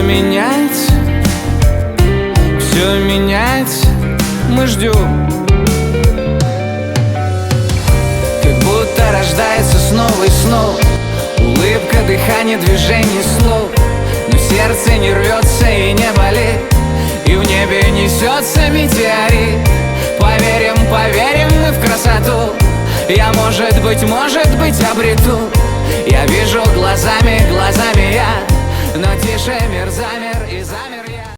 меняется, все меняется, мы ждем. Как будто рождается снова и снова улыбка, дыхание, движение, слов. Но сердце не рвется и не болит, и в небе несется метеорит. Поверим, поверим мы в красоту. Я, может быть, обрету. Я вижу глазами, глазами я, но тише мерзами.